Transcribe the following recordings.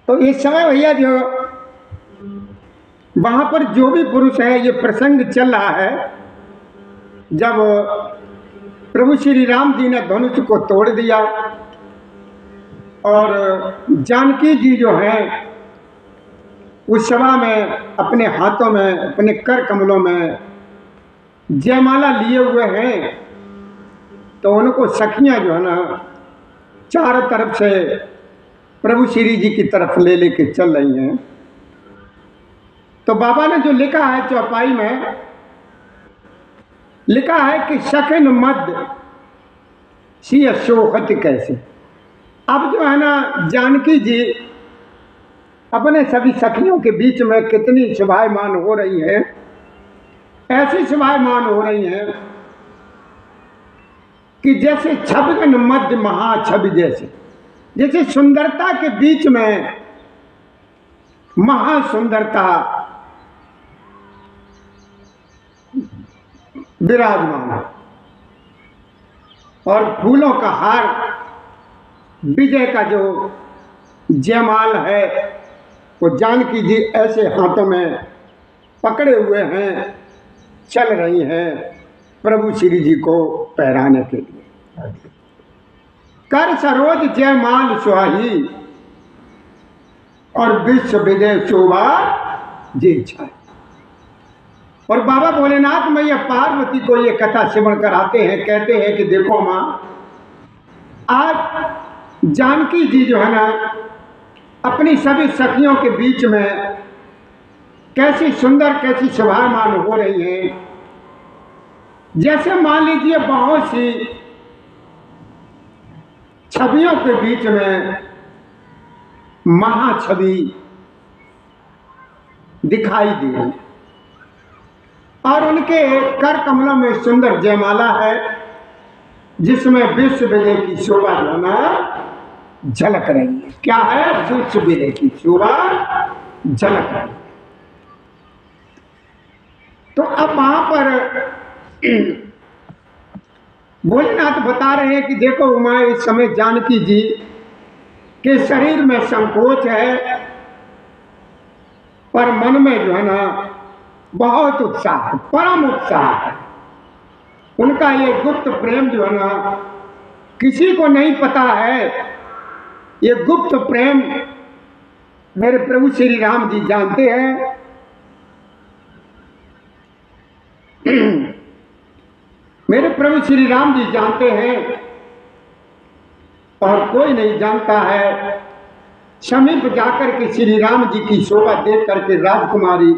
तो इस समय भैया जो वहाँ पर जो भी पुरुष है, ये प्रसंग चल रहा है जब प्रभु श्री राम जी ने धनुष को तोड़ दिया और जानकी जी जो है उस सभा में अपने हाथों में, अपने कर कमलों में जयमाला लिए हुए हैं, तो उनको सखियां जो है ना चारों तरफ से प्रभु श्री जी की तरफ ले लेके चल रही हैं। तो बाबा ने जो लिखा है चौपाई में, लिखा है कि सखन मध्य सी शोहत कैसे। अब जो है ना जानकी जी अपने सभी सखियों के बीच में कितनी शोभायमान हो रही है, ऐसी शोभायमान हो रही है कि जैसे छबगन मध्य महाछवि, जैसे सुंदरता के बीच में महासुंदरता विराजमान है और फूलों का हार विजय का जो जयमाल है वो जानकी जी ऐसे हाथों में पकड़े हुए हैं, चल रही हैं प्रभु श्री जी को पहराने के लिए। कर सरोज जयमाल सुहाई और विश्व विजय शोभा जी छाई। और बाबा भोलेनाथ मैया पार्वती को ये कथा श्रवण कराते हैं, कहते हैं कि देखो माँ, आज जानकी जी जो है ना अपनी सभी सखियों के बीच में कैसी सुंदर, कैसी शोभायमान हो रही हैं। जैसे मान लीजिए बहुत सी छवियों के बीच में महाछवि दिखाई दे रही और उनके कर कमलों में सुंदर जयमाला है जिसमें विश्व विजय की शोभा जो है ना झलक रही है। क्या है? विश्व विजय की शोभा झलक रही है। तो अब वहां पर भोलेनाथ बता रहे हैं कि देखो उमा, इस समय जानकी जी के शरीर में संकोच है पर मन में जो है ना बहुत उत्साह है, परम उत्साह है। उनका ये गुप्त प्रेम जो है ना किसी को नहीं पता है। ये गुप्त प्रेम मेरे प्रभु श्री राम जी जानते हैं। मेरे प्रभु श्री राम जी जानते हैं और कोई नहीं जानता है। समीप जाकर के श्री राम जी की शोभा देख करके राजकुमारी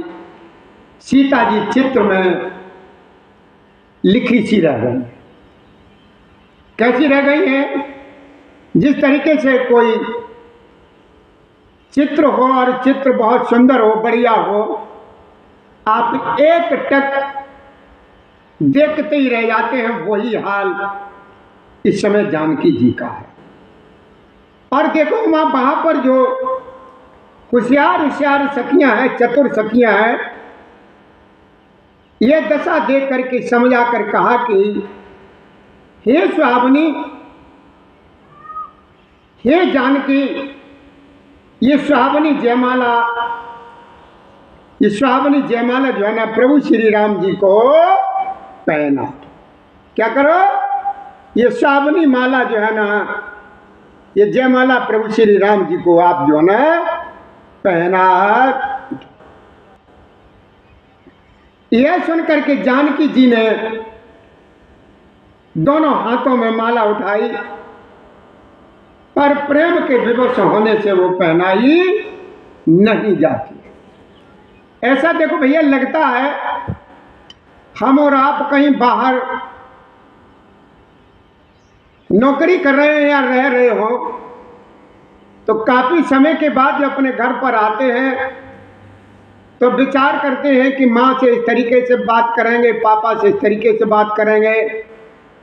सीता जी चित्र में लिखी सी रह गई। कैसी रह गई है? जिस तरीके से कोई चित्र हो और चित्र बहुत सुंदर हो, बढ़िया हो, आप एक टक देखते ही रह जाते हैं, वही हाल इस समय जानकी जी का है। और देखो वहां पर जो होशियार सखियां हैं, चतुर सखियां हैं, ये दशा देख करके समझा कर कहा कि हे सुहावनी, हे जानकी, ये सुहावनी जयमाला जो है ना प्रभु श्री राम जी को पहना। क्या करो? ये सुहावनी माला जो है ना, ये जयमाला प्रभु श्री राम जी को आप जो है ना पहना। यह सुनकर के जानकी जी ने दोनों हाथों में माला उठाई पर प्रेम के विवश होने से वो पहनाई नहीं जाती। ऐसा देखो भैया लगता है हम और आप कहीं बाहर नौकरी कर रहे हैं या रह रहे हो तो काफी समय के बाद जब अपने घर पर आते हैं तो विचार करते हैं कि माँ से इस तरीके से बात करेंगे, पापा से इस तरीके से बात करेंगे,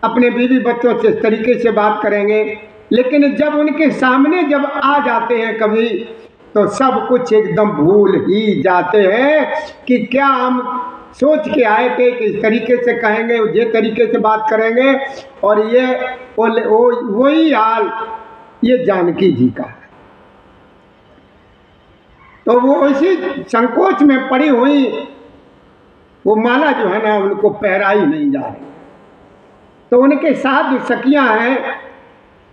अपने बीवी बच्चों से इस तरीके से बात करेंगे। लेकिन जब उनके सामने जब आ जाते हैं कभी तो सब कुछ एकदम भूल ही जाते हैं कि क्या हम सोच के आए थे कि इस तरीके से कहेंगे, ये तरीके से बात करेंगे। और ये वही हाल ये जानकी जी का है। तो वो उसी संकोच में पड़ी हुई वो माला जो है ना उनको पहराई नहीं जा रही। तो उनके साथ जो सखियां हैं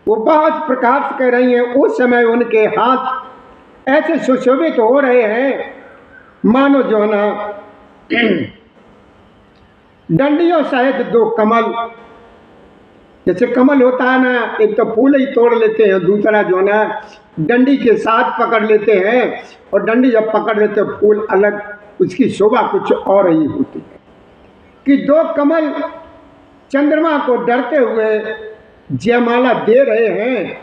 वो बहुत प्रकार से कह रही हैं। उस समय उनके हाथ ऐसे सुशोभित हो रहे हैं मानो जो है ना डंडियों सहित दो कमल, जैसे कमल होता है ना, एक तो फूल ही तोड़ लेते हैं, दूसरा जो है ना डंडी के साथ पकड़ लेते हैं, और डंडी जब पकड़ लेते हैं फूल अलग, उसकी शोभा कुछ और ही होती है कि दो कमल चंद्रमा को डरते हुए जयमाला दे रहे हैं।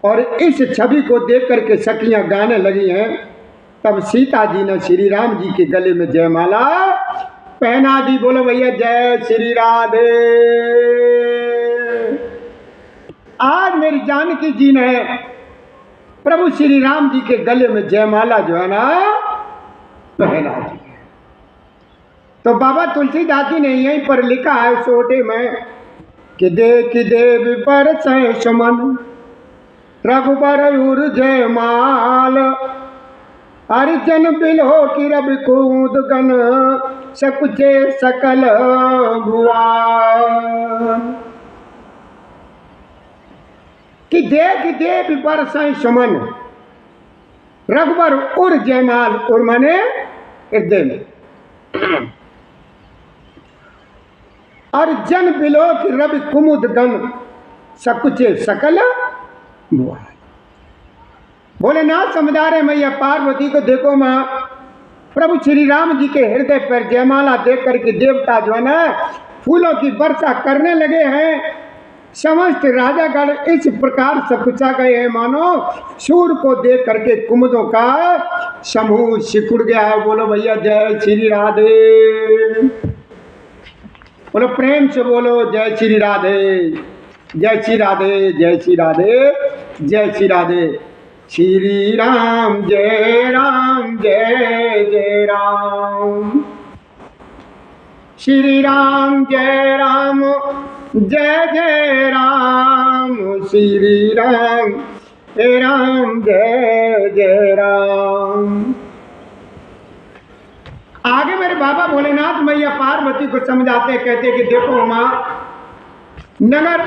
और इस छवि को देख करके सखियां गाने लगी हैं। तब सीता जी ने श्री राम जी के गले में जयमाला पहना दी। बोलो भैया जय श्री राधे। आज मेरी जानकी जी ने प्रभु श्री राम जी के गले में जयमाला जो है ना पहना दी। तो बाबा तुलसीदास जी ने यहीं पर लिखा है सोटे में कि देख देव पर सुमन रघुबर उर जयमाल, हरिजन बिलो की रवि कूद गन सकुचे सकल भुवन। कि देख देव पर सुमन रघुबर उर जयमाल, उर माने हृदय में, और जन बिलो की रवि कुमुद गन सकुचे सकल भुवन। भोलेनाथ समझा रहे मैया पार्वती को, देखो माँ प्रभु श्री राम जी के हृदय पर जयमाला देख करके देवता जो है ना फूलों की वर्षा करने लगे हैं। समस्त राजागण इस प्रकार सकुचा गए हैं मानो सूर्य को देख करके कुमुदों का समूह सिकुड़ गया है। बोलो भैया जय श्री राधे। बोलो प्रेम से बोलो जय श्री राधे, जय श्री राधे, जय श्री राधे, जय श्री राधे। श्री राम जय राम जय जय राम, श्री राम जय राम जय जय राम, श्री राम जय जय राम। आगे मेरे बाबा भोलेनाथ मैया पार्वती को समझाते कहते कि देखो माँ, नगर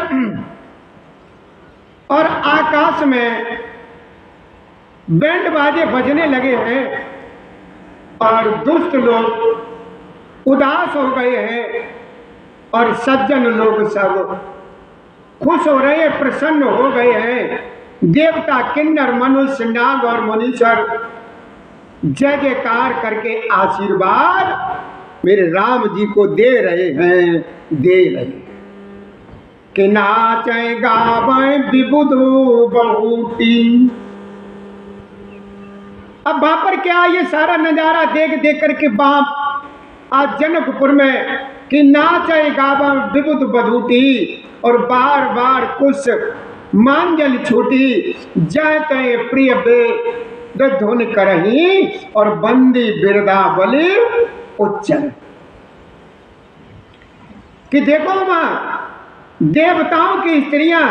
और आकाश में बैंड बाजे बजने लगे हैं और दुष्ट लोग उदास हो गए हैं और सज्जन लोग सब खुश हो रहे हैं, प्रसन्न हो गए हैं। देवता किन्नर मनुष्य नाग और मनीश्वर जय जयकार करके आशीर्वाद मेरे राम जी को दे रहे हैं, दे रहे हैं कि नाचे गावे विबुधु बहुटी। अब वहां पर क्या ये सारा नजारा देख देख करके बाप आज जनकपुर में कि नाचे गावा विबुध बधूटी, और बार बार कुछ मांजल छूटी, जय तय प्रिय बे धुन करही और बंदी बिरदा बलि उच्चन। कि देखो मां, देवताओं की स्त्रियां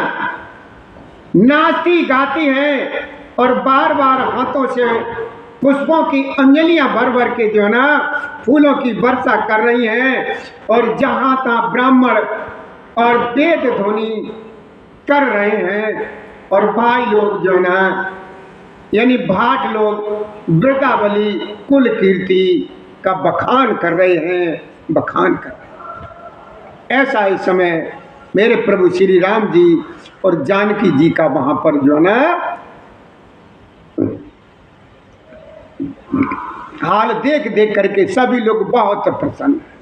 नाचती गाती हैं और बार बार हाथों से पुष्पों की अंजलियां भर भर के जो है ना फूलों की वर्षा कर रही हैं, और जहां तहां ब्राह्मण और वेद ध्वनि कर रहे हैं, और भाई लोग जो है ना यानी भाट लोग वृंदावली कुल कीर्ति का बखान कर रहे हैं, बखान कर रहे हैं। ऐसा इस समय मेरे प्रभु श्री राम जी और जानकी जी का वहां पर जो है ना हाल देख देख करके सभी लोग बहुत प्रसन्न हैं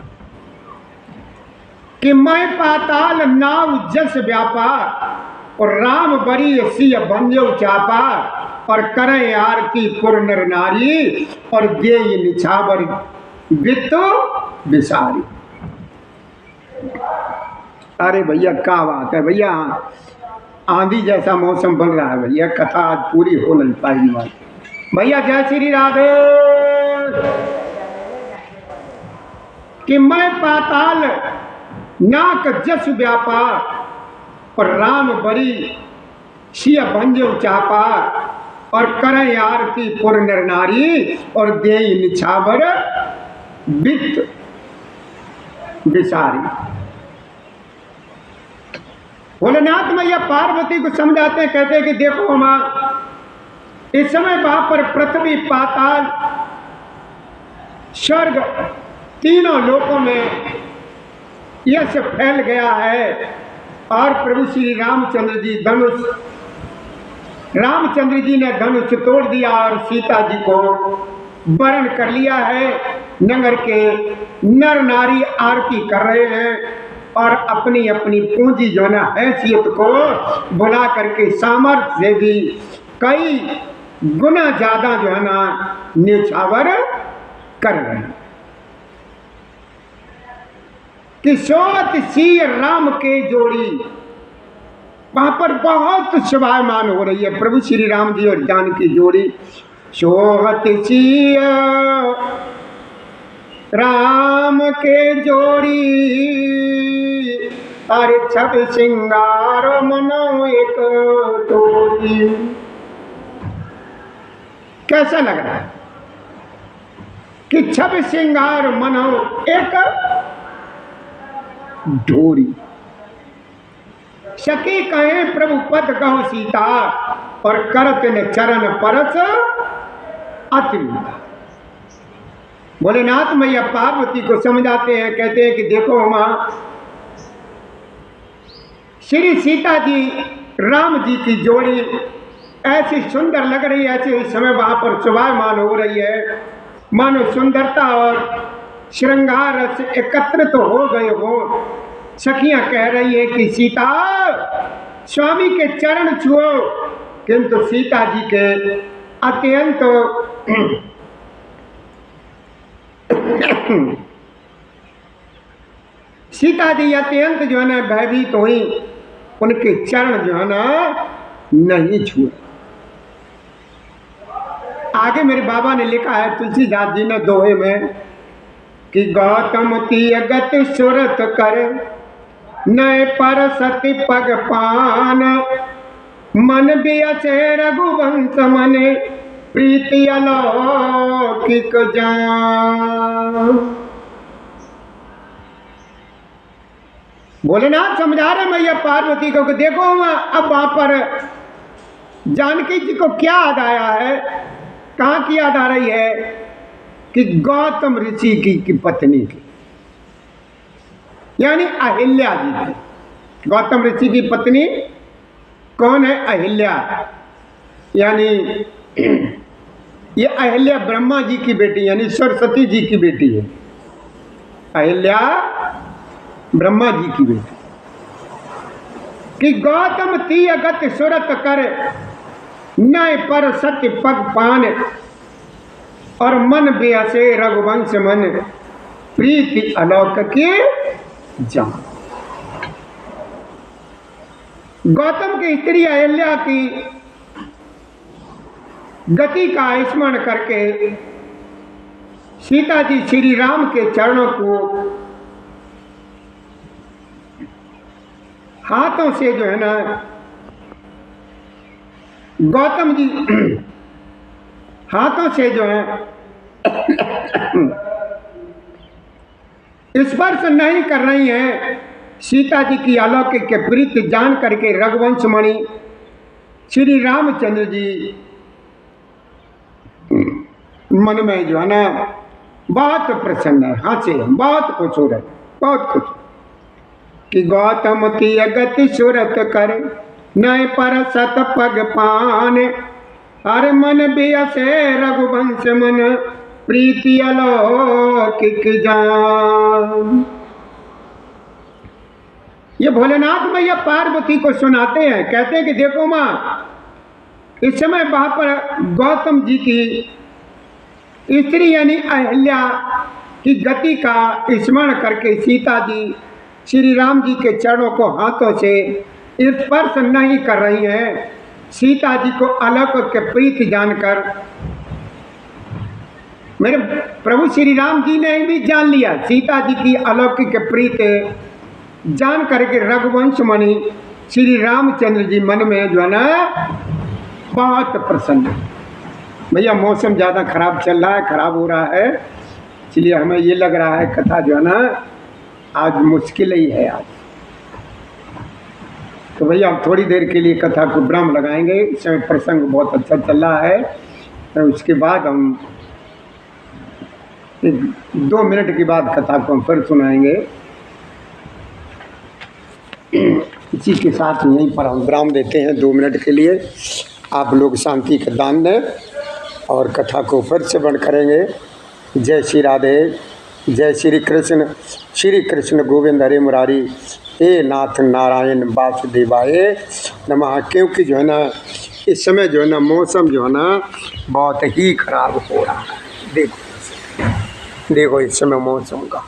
कि मैं पाताल नाव जस व्यापार और राम बरी सिय बंजो चापा, और करें आरती पुर नर नारी और दे निछावर वित्त विसारी। अरे भैया क्या बात है भैया, आंधी जैसा मौसम बन रहा है भैया, कथा आज पूरी हो नहीं पाएगी वाली भैया। जय श्री राधे। कि मैं पाताल नाक जस व्यापार और राम बरी सिय भंजो चापा, और करें आरती पुर नर नारी और दे निछावर वित्त विसारी। भोलेनाथ मैया पार्वती को समझाते हैं, कहते हैं कि देखो मां, इस समय वहां पर पृथ्वी पाताल स्वर्ग तीनों लोकों में यश फैल गया है और प्रभु श्री रामचंद्र जी रामचंद्र जी ने धनुष तोड़ दिया और सीता जी को वरण कर लिया है। नगर के नर नारी आरती कर रहे हैं और अपनी अपनी पूंजी जो है ना हैसियत को बुला करके सामर्थ्य से भी कई गुना ज्यादा जो है ना न्यौछावर कर रहे हैं। कि सोवत सी राम के जोड़ी, वहां पर बहुत शोभायमान हो रही है प्रभु श्री राम जी और जानकी जोड़ी। सोहत सी राम के जोड़ी, अरे छब सिंगार मनो एक टोरी। कैसा लग रहा है कि छब सिंगार मनो एक ढोरी। सखी कहे प्रभु पद कहो सीता, और करत न चरण परस अति। भोलेनाथ मैया पार्वती को समझाते हैं, कहते हैं कि देखो मां, श्री सीता जी राम जी की जोड़ी ऐसी सुंदर लग रही है, ऐसे इस समय वहां पर शोभायमान हो रही है, मानो सुंदरता और श्रृंगार रस एकत्र तो हो गए हो। सखियां कह रही है कि सीता स्वामी के चरण छुओ, किंतु सीता जी के अत्यंत सीता जी अत्यंत जो है ना भयभीत हुई, उनके चरण जो है ना नहीं छुए। आगे मेरे बाबा ने लिखा है, तुलसीदास जी ने दोहे में, कि गौतम तीयगत सुरत कर नय पर सति पग पान, मन बियसे रघुवंश मने प्रीति अलौकिक जान। भोलेनाथ समझा रहे मैया पार्वती को कि देखो अब वहां पर जानकी जी को क्या याद आया है, कहाँ की याद आ रही है कि गौतम ऋषि की पत्नी की, यानी अहिल्या जी की। गौतम ऋषि की पत्नी कौन है? अहिल्या। यानी ये अहिल्या ब्रह्मा जी की बेटी यानी सरस्वती जी की बेटी है। अहिल्या ब्रह्मा जी की बेटी। कि गौतम तीयगत सुरत कर नय पर सत्य पग पान, और मन बेअसे रघुवंश मन प्रीति अलौकिक जान। गौतम की स्त्री अहिल्या की गति का स्मरण करके सीता जी श्री राम के चरणों को हाथों से जो है ना गौतम जी हाथों से जो है स्पर्श नहीं कर रही हैं। सीता जी की अलौकिक के प्रीति जान करके रघुवंश मणि श्री रामचंद्र जी मन में जो है ना बहुत प्रसन्न है, हंसे, बहुत खुश हो रहे, बहुत खुश। कि गौतम की अगति सुरत कर नय पर सत पग पान, हर मन बियसे रघुवंश मन प्रीति अलौकिक जान। ये भोलेनाथ मैया पार्वती को सुनाते हैं, कहते हैं कि देखो मां, इस समय वहां पर गौतम जी की स्त्री यानी अहिल्या की गति का स्मरण करके सीता जी श्री राम जी के चरणों को हाथों से स्पर्श नहीं कर रही हैं। सीता जी को अलौकिक के प्रीति जानकर मेरे प्रभु श्री राम जी ने भी जान लिया, सीता जी की अलौकिक के प्रीति जान करके रघुवंश मणि श्री रामचंद्र जी मन में जो है ना बहुत प्रसन्न। भैया मौसम ज़्यादा ख़राब चल रहा है, ख़राब हो रहा है, इसलिए हमें ये लग रहा है कथा जो है ना आज मुश्किल ही है आज। तो भैया हम थोड़ी देर के लिए कथा को विराम लगाएंगे। इस समय प्रसंग बहुत अच्छा चल रहा है, तो उसके बाद हम 2 मिनट के बाद कथा को हम फिर सुनाएंगे। इसी के साथ यहीं पर हम विराम देते हैं 2 मिनट के लिए। आप लोग शांति का दान दें और कथा को फिर से बंद करेंगे। जय श्री राधे, जय श्री कृष्ण गोविंद हरे मुरारी, हे नाथ नारायण वासुदेवाय नमः। क्योंकि जो है ना इस समय जो है ना मौसम जो है ना बहुत ही खराब हो रहा है। देखो इस समय मौसम का